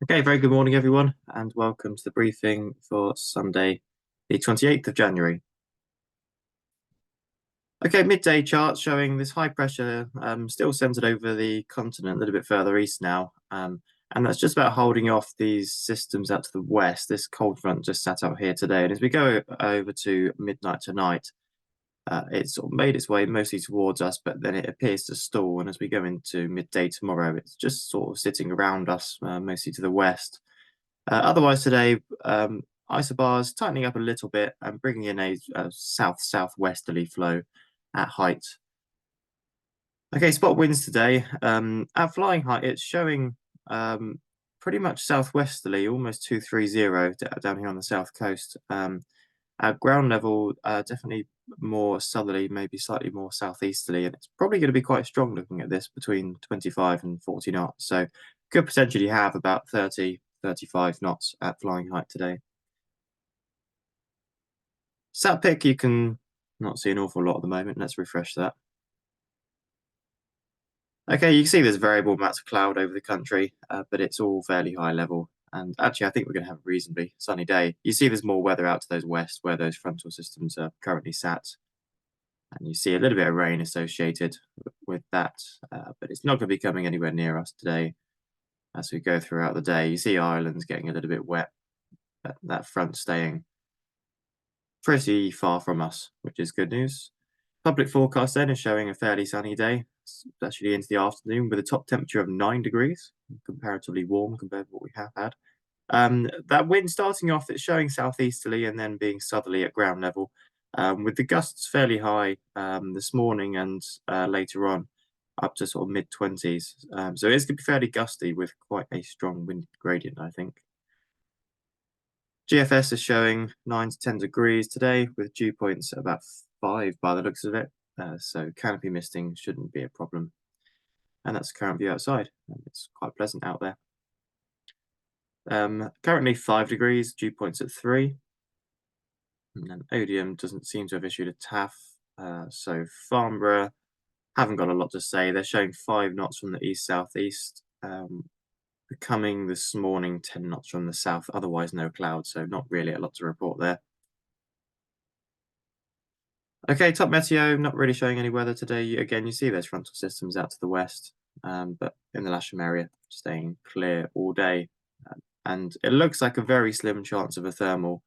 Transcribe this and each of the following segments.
Okay, very good morning, everyone, and welcome to the briefing for Sunday, the 28th of January. Okay, midday chart showing this high pressure still centered over the continent, a little bit further east now. And that's just about holding off these systems out to the west. This cold front just sat out here today. And as we go over to midnight tonight, it's sort of made its way mostly towards us, but then it appears to stall. And as we go into midday tomorrow, it's just sort of sitting around us, mostly to the west. Otherwise today, isobars tightening up a little bit and bringing in a south-southwesterly flow at height. Okay, spot winds today. At flying height, it's showing pretty much southwesterly, almost 230 down here on the south coast. At ground level, definitely more southerly, maybe slightly more southeasterly, and it's probably going to be quite strong looking at this between 25 and 40 knots. So could potentially have about 30, 35 knots at flying height today. Sat pic, you can not see an awful lot at the moment. Let's refresh that. Okay, you can see there's variable amounts of cloud over the country, but it's all fairly high level. And actually, I think we're going to have a reasonably sunny day. You see there's more weather out to those west where those frontal systems are currently sat. And you see a little bit of rain associated with that, but it's not going to be coming anywhere near us today as we go throughout the day. You see Ireland's getting a little bit wet, that front staying pretty far from us, which is good news. Public forecast then is showing a fairly sunny day, especially into the afternoon, with a top temperature of 9 degrees, comparatively warm compared to what we have had. That wind starting off, it's showing southeasterly and then being southerly at ground level, with the gusts fairly high this morning and later on, up to sort of mid-20s. So it's going to be fairly gusty with quite a strong wind gradient, I think. GFS is showing 9 to 10 degrees today, with dew points at about 5 by the looks of it. So canopy misting shouldn't be a problem. And that's the current view outside. It's quite pleasant out there. Currently 5 degrees, dew points at 3. And then Odium doesn't seem to have issued a TAF. So Farnborough haven't got a lot to say. They're showing 5 knots from the east-southeast. Becoming this morning 10 knots from the south, otherwise no clouds, so not really a lot to report there. Okay, top meteo, not really showing any weather today. Again, you see those frontal systems out to the west, but in the Lasham area, staying clear all day. And it looks like a very slim chance of a thermal.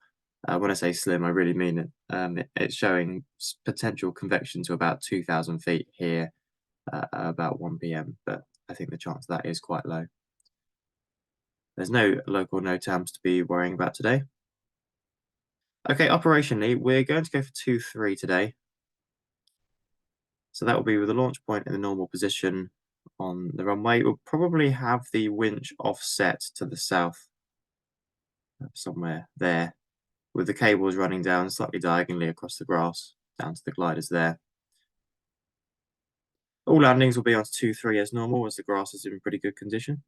When I say slim, I really mean it. It's showing potential convection to about 2,000 feet here at about 1 p.m., but I think the chance of that is quite low. There's no local NOTAMs to be worrying about today. Okay, operationally, we're going to go for 2-3 today. So that will be with the launch point in the normal position on the runway. We'll probably have the winch offset to the south, somewhere there, with the cables running down slightly diagonally across the grass, down to the gliders there. All landings will be on 2-3 as normal, as the grass is in pretty good condition.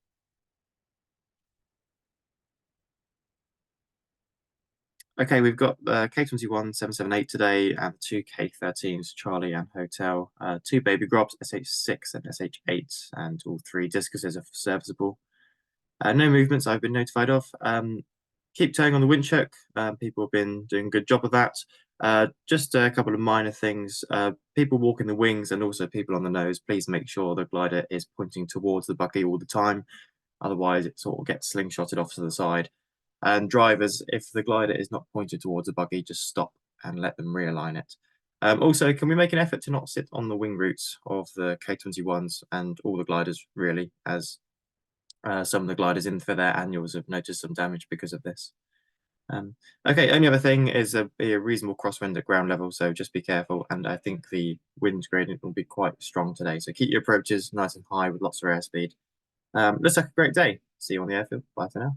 Okay, we've got K21 778 today and two K13s, Charlie and Hotel, 2 baby grobs, SH6 and SH8, and all 3 discuses are serviceable. No movements I've been notified of. Keep towing on the winch hook. People have been doing a good job of that. Just a couple of minor things. People walking the wings and also people on the nose, please make sure the glider is pointing towards the buggy all the time. Otherwise, it sort of gets slingshotted off to the side. And drivers, if the glider is not pointed towards a buggy, just stop and let them realign it. Also, can we make an effort to not sit on the wing roots of the K21s and all the gliders, really, as some of the gliders in for their annuals have noticed some damage because of this. Okay, only other thing is a reasonable crosswind at ground level, so just be careful. And I think the wind gradient will be quite strong today, so keep your approaches nice and high with lots of airspeed. Looks like a great day. See you on the airfield. Bye for now.